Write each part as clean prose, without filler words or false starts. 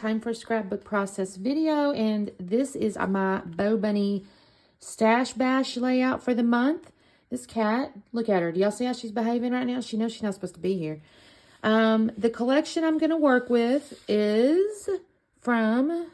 time for a scrapbook process video, and this is my BoBunny stash bash layout for the month. This cat, look at her. Do y'all see how she's behaving right now? She knows she's not supposed to be here. The collection I'm going to work with is from,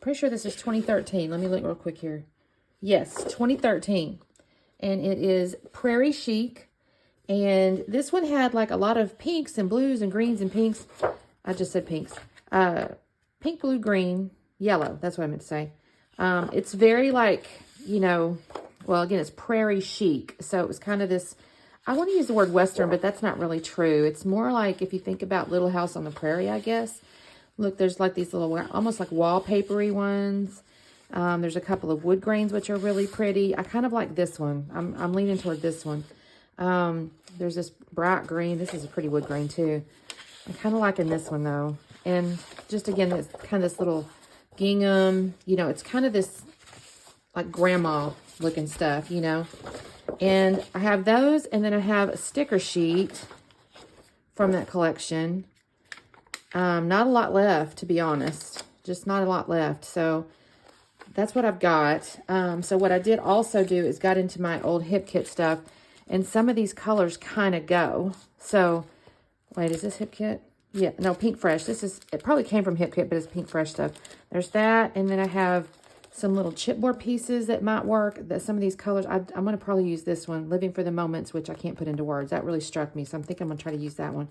pretty sure this is 2013. Let me look real quick here. Yes, 2013. And it is Prairie Chic. And this one had like a lot of pinks and blues and greens and pinks. I just said pinks. Pink, blue, green, yellow. That's what I meant to say. It's very like, you know, well, again, it's Prairie Chic. So it was kind of this, I want to use the word Western, but that's not really true. It's more like if you think about Little House on the Prairie, I guess. Look, there's like these little, almost like wallpapery ones. There's a couple of wood grains, which are really pretty. I kind of like this one. I'm leaning toward this one. There's this bright green. This is a pretty wood grain too. I'm kind of liking this one though. And just again, it's kind of this little gingham, you know, it's kind of this like grandma looking stuff, you know. And I have those, and then I have a sticker sheet from that collection. Not a lot left, to be honest. Just not a lot left. So that's what I've got. So what I did also do is got into my old Hip Kit stuff, and some of these colors kind of go. So, wait, is this Hip Kit? Yeah, no, Pink Fresh. This is, it probably came from Hip Kit, but it's Pink Fresh stuff. There's that, and then I have some little chipboard pieces that might work. That some of these colors, I'm going to probably use this one, Living for the Moments, which I can't put into words. That really struck me, so I'm thinking I'm going to try to use that one.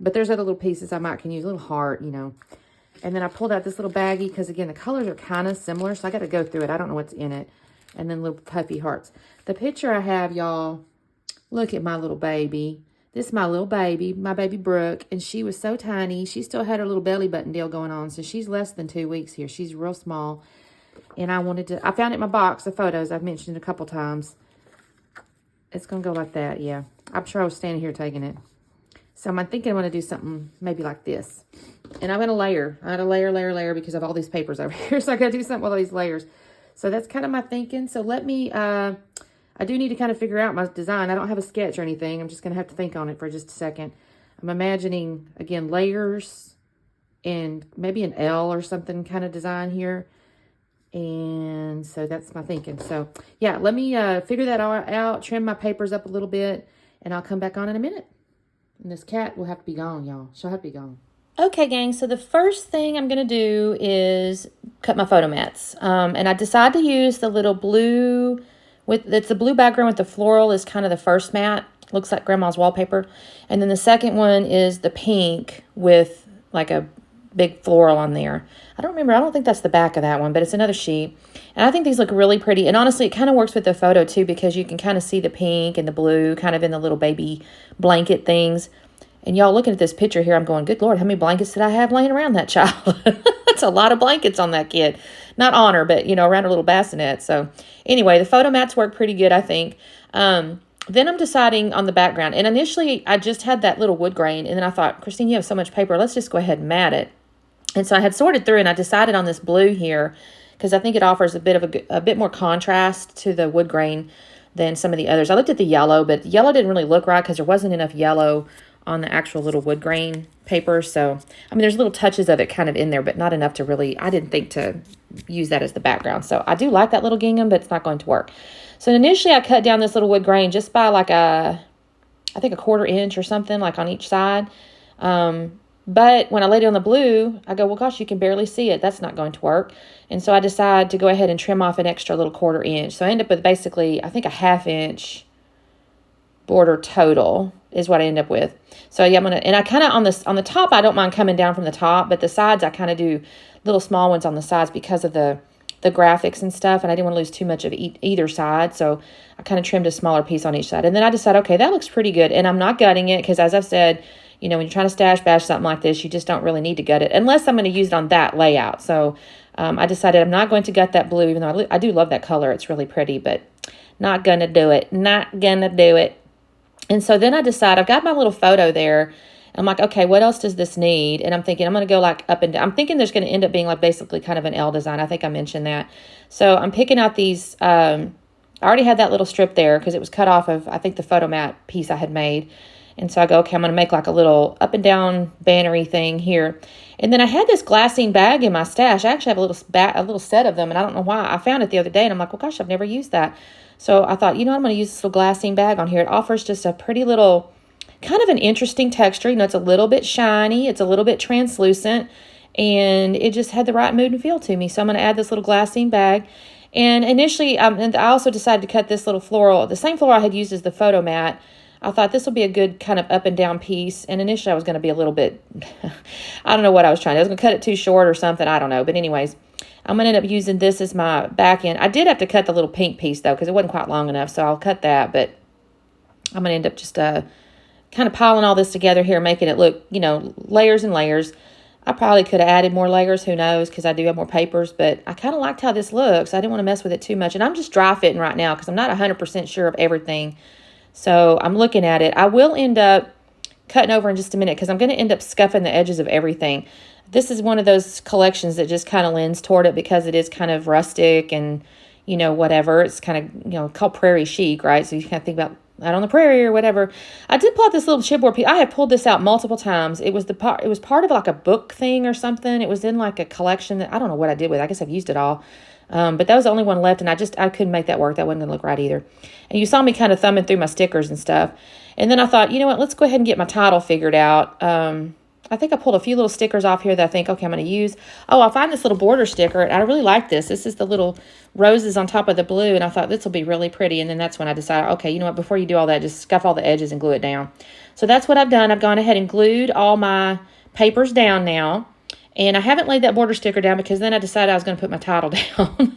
But there's other little pieces I might can use, a little heart, you know. And then I pulled out this little baggie because, again, the colors are kind of similar, so I got to go through it. I don't know what's in it. And then little puffy hearts. The picture I have, y'all, look at my little baby. This is my little baby, my baby Brooke, and she was so tiny. She still had her little belly button deal going on, so she's less than 2 weeks here. She's real small. And I found it in my box of photos. I've mentioned it a couple times. It's going to go like that, yeah. I'm sure I was standing here taking it. So I'm thinking I'm going to do something maybe like this. And I'm going to layer. I got to layer because of all these papers over here. So I got to do something with all these layers. So that's kind of my thinking. So let me, I do need to kind of figure out my design. I don't have a sketch or anything. I'm just going to have to think on it for just a second. I'm imagining, again, layers and maybe an L or something kind of design here. And so that's my thinking. So yeah, let me figure that all out, trim my papers up a little bit, and I'll come back on in a minute. And this cat will have to be gone, y'all. She'll have to be gone. Okay, gang, so the first thing I'm going to do is cut my photo mats. And I decided to use the little blue, it's the blue background with the floral is kind of the first mat. Looks like Grandma's wallpaper. And then the second one is the pink with like a big floral on there. I don't think that's the back of that one, but it's another sheet. And I think these look really pretty. And honestly, it kind of works with the photo too, because you can kind of see the pink and the blue kind of in the little baby blanket things. And y'all looking at this picture here, I'm going, good Lord, how many blankets did I have laying around that child? That's a lot of blankets on that kid. Not on her, but, you know, around her little bassinet. So anyway, the photo mats work pretty good, I think. Then I'm deciding on the background. And initially, I just had that little wood grain. And then I thought, Christine, you have so much paper. Let's just go ahead and mat it. And so I had sorted through, and I decided on this blue here because I think it offers a bit more contrast to the wood grain than some of the others. I looked at the yellow, but the yellow didn't really look right because there wasn't enough yellow on the actual little wood grain paper. So, I mean, there's little touches of it kind of in there, but not enough to really, I didn't think to use that as the background. So I do like that little gingham, but it's not going to work. So initially I cut down this little wood grain just by like I think a 1/4 inch or something, like on each side. But when I laid it on the blue, I go, well, gosh, you can barely see it. That's not going to work. And so I decided to go ahead and trim off an extra little 1/4 inch. So I end up with basically, I think a 1/2 inch border total is what I end up with. So yeah, and I kind of on the top, I don't mind coming down from the top, but the sides, I kind of do little small ones on the sides because of the graphics and stuff. And I didn't want to lose too much of either side. So I kind of trimmed a smaller piece on each side. And then I decided, okay, that looks pretty good. And I'm not gutting it because, as I've said, you know, when you're trying to stash bash something like this, you just don't really need to gut it unless I'm going to use it on that layout. So I decided I'm not going to gut that blue, even though I do love that color. It's really pretty, but not going to do it. Not going to do it. And so then I decide, I've got my little photo there. I'm like, okay, what else does this need? And I'm thinking I'm going to go like up and down. I'm thinking there's going to end up being like basically kind of an L design. I think I mentioned that. So I'm picking out these, I I already had that little strip there because it was cut off of, I think, the photo mat piece I had made. And so I go, okay, I'm going to make like a little up and down bannery thing here. And then I had this glassine bag in my stash. I actually have a little set of them, and I don't know why. I found it the other day, and I'm like, well, gosh, I've never used that. So I thought, I'm going to use this little glassine bag on here. It offers just a pretty little, kind of an interesting texture. It's a little bit shiny. It's a little bit translucent, and it just had the right mood and feel to me. So I'm going to add this little glassine bag. And initially, and I also decided to cut this little floral, the same floral I had used as the photo mat. I thought this will be a good kind of up and down piece. And initially I was going to be a little bit, I don't know what I was trying to. I was going to cut it too short or something. I don't know. But anyways, I'm going to end up using this as my back end. I did have to cut the little pink piece though, because it wasn't quite long enough. So I'll cut that. But I'm going to end up just kind of piling all this together here, making it look, layers and layers. I probably could have added more layers, who knows, because I do have more papers. But I kind of liked how this looks. I didn't want to mess with it too much. And I'm just dry fitting right now because I'm not 100% sure of everything. So I'm looking at it. I will end up cutting over in just a minute because I'm going to end up scuffing the edges of everything. This is one of those collections that just kind of lends toward it because it is kind of rustic and, whatever. It's kind of, called Prairie Chic, right? So you kind of think about out on the prairie or whatever. I did pull out this little chipboard piece. I have pulled this out multiple times. It was part of like a book thing or something. It was in like a collection that I don't know what I did with it. I guess I've used it all. But that was the only one left, and I couldn't make that work. That wasn't going to look right either. And you saw me kind of thumbing through my stickers and stuff. And then I thought, you know what, let's go ahead and get my title figured out. I think I pulled a few little stickers off here that I think, okay, I'm going to use. Oh, I'll find this little border sticker, and I really like this. This is the little roses on top of the blue, and I thought this will be really pretty. And then that's when I decided, okay, you know what, before you do all that, just scuff all the edges and glue it down. So that's what I've done. I've gone ahead and glued all my papers down now. And I haven't laid that border sticker down because then I decided I was going to put my title down.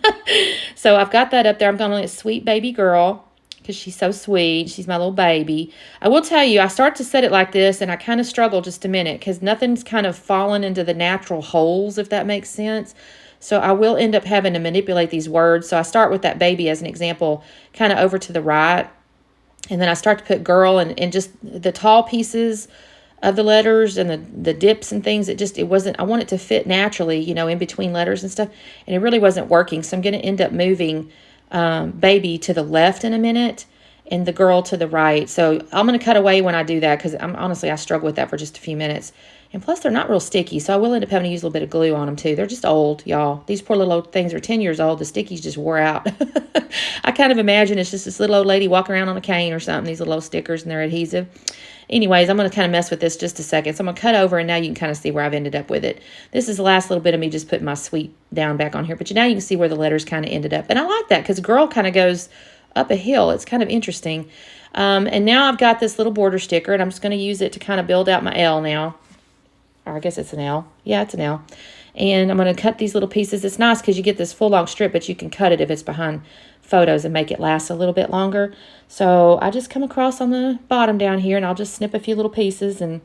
So I've got that up there. I'm going to let Sweet Baby Girl because she's so sweet. She's my little baby. I will tell you, I start to set it like this and I kind of struggle just a minute because nothing's kind of fallen into the natural holes, if that makes sense. So I will end up having to manipulate these words. So I start with that baby as an example, kind of over to the right. And then I start to put girl and just the tall pieces of the letters and the dips and things. It wasn't, I want it to fit naturally, in between letters and stuff. And it really wasn't working. So I'm going to end up moving baby to the left in a minute and the girl to the right. So I'm going to cut away when I do that because honestly, I struggle with that for just a few minutes. And plus, they're not real sticky. So I will end up having to use a little bit of glue on them too. They're just old, y'all. These poor little old things are 10 years old. The stickies just wore out. I kind of imagine it's just this little old lady walking around on a cane or something, these little old stickers and they're adhesive. Anyways, I'm going to kind of mess with this just a second. So I'm going to cut over, and now you can kind of see where I've ended up with it. This is the last little bit of me just putting my sweet down back on here. But now you can see where the letters kind of ended up. And I like that because girl kind of goes up a hill. It's kind of interesting. And now I've got this little border sticker, and I'm just going to use it to kind of build out my L now. Or I guess it's an L. Yeah, it's an L. And I'm going to cut these little pieces. It's nice because you get this full long strip, but you can cut it if it's behind photos and make it last a little bit longer. So I just come across on the bottom down here and I'll just snip a few little pieces and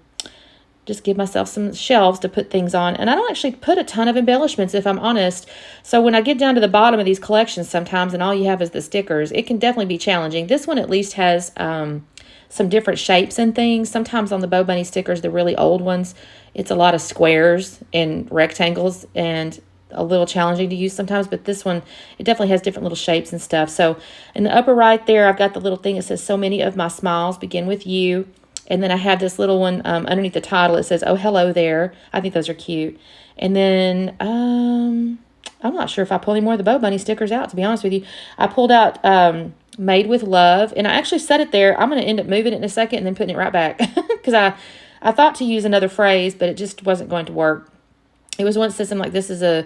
just give myself some shelves to put things on. And I don't actually put a ton of embellishments, if I'm honest. So when I get down to the bottom of these collections sometimes and all you have is the stickers, it can definitely be challenging. This one at least has some different shapes and things. Sometimes on the BoBunny stickers, the really old ones, it's a lot of squares and rectangles and a little challenging to use sometimes, but this one, it definitely has different little shapes and stuff. So in the upper right there, I've got the little thing that says, so many of my smiles begin with you. And then I have this little one underneath the title. It says, oh, hello there. I think those are cute. And then I'm not sure if I pull any more of the BoBunny stickers out, to be honest with you. I pulled out Made with Love, and I actually set it there. I'm going to end up moving it in a second and then putting it right back because I thought to use another phrase, but it just wasn't going to work. It was one that said something like, this is a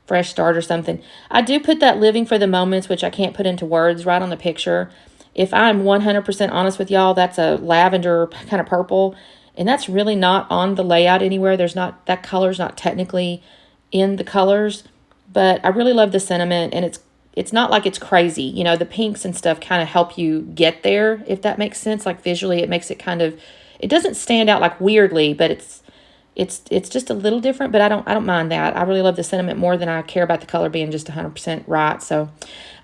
fresh start or something. I do put that living for the moments, which I can't put into words, right on the picture. If I'm 100% honest with y'all, that's a lavender kind of purple, and that's really not on the layout anywhere. That color's not technically in the colors, but I really love the sentiment, and it's not like it's crazy. The pinks and stuff kind of help you get there, if that makes sense. Like visually, it makes it kind of, it doesn't stand out like weirdly, but it's just a little different, but I don't mind that. I really love the sentiment more than I care about the color being just 100% right. So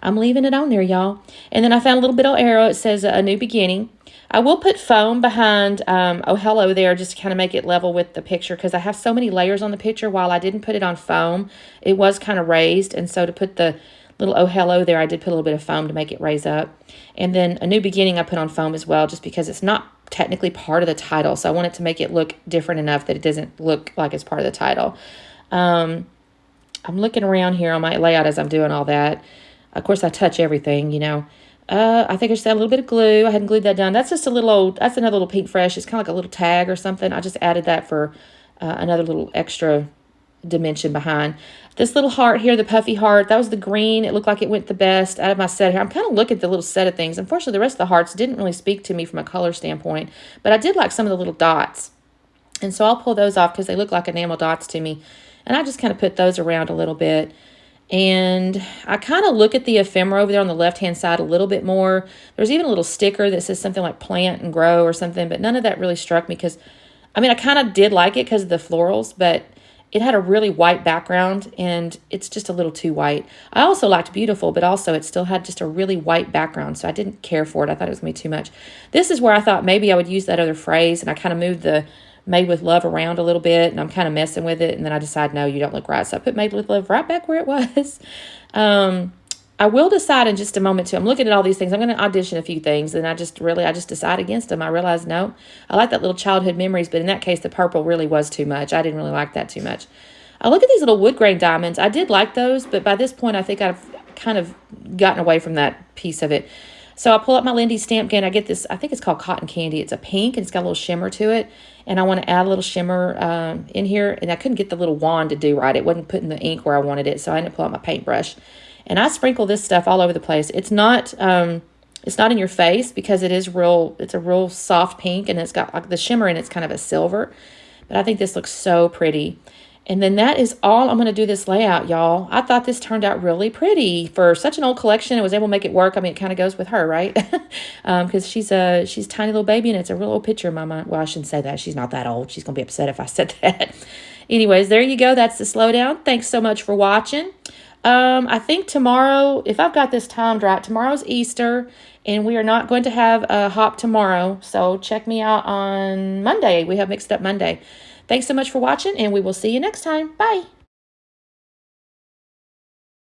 I'm leaving it on there, y'all. And then I found a little bit of arrow. It says a new beginning. I will put foam behind oh hello there just to kind of make it level with the picture because I have so many layers on the picture. While I didn't put it on foam, it was kind of raised. And so to put the little oh hello there, I did put a little bit of foam to make it raise up. And then a new beginning I put on foam as well, just because it's not technically part of the title. So I wanted to make it look different enough that it doesn't look like it's part of the title. I'm looking around here on my layout as I'm doing all that. Of course, I touch everything, you know. I think I just add a little bit of glue. I hadn't glued that down. That's just a little old, that's another little Pink Fresh. It's kind of like a little tag or something. I just added that for another little extra dimension behind. This little heart here, the puffy heart, that was the green. It looked like it went the best out of my set here. I'm kind of looking at the little set of things. Unfortunately, the rest of the hearts didn't really speak to me from a color standpoint, but I did like some of the little dots. And so I'll pull those off because they look like enamel dots to me. And I just kind of put those around a little bit. And I kind of look at the ephemera over there on the left-hand side a little bit more. There's even a little sticker that says something like plant and grow or something, but none of that really struck me because, I mean, I kind of did like it because of the florals, but it had a really white background and it's just a little too white. I also liked beautiful, but also it still had just a really white background, so I didn't care for it. I thought it was going to be too much. This is where I thought maybe I would use that other phrase, and I kind of moved the Made with Love around a little bit, and I'm kind of messing with it, and then I decide, no, you don't look right. So I put Made with Love right back where it was. I will decide in just a moment, too. I'm looking at all these things. I'm going to audition a few things, and I just decide against them. I realized, no, I like that little childhood memories, but in that case, the purple really was too much. I didn't really like that too much. I look at these little wood grain diamonds. I did like those, but by this point, I think I've kind of gotten away from that piece of it. So I pull up my Lindy stamp can. I get this, I think it's called Cotton Candy. It's a pink, and it's got a little shimmer to it. And I want to add a little shimmer in here. And I couldn't get the little wand to do right. It wasn't putting the ink where I wanted it. So I ended up pulling out my paintbrush. And I sprinkle this stuff all over the place. It's not in your face because it's a real soft pink. And it's got like the shimmer in it's kind of a silver. But I think this looks so pretty. And then that is all I'm going to do this layout, y'all. I thought this turned out really pretty. For such an old collection, I was able to make it work. I mean, it kind of goes with her, right? Because she's a tiny little baby, and it's a real old picture in my mind. Well, I shouldn't say that. She's not that old. She's going to be upset if I said that. Anyways, there you go. That's the slowdown. Thanks so much for watching. I think tomorrow, if I've got this timed right, tomorrow's Easter, and we are not going to have a hop tomorrow. So check me out on Monday. We have Mixed Up Monday. Thanks so much for watching, and we will see you next time. Bye.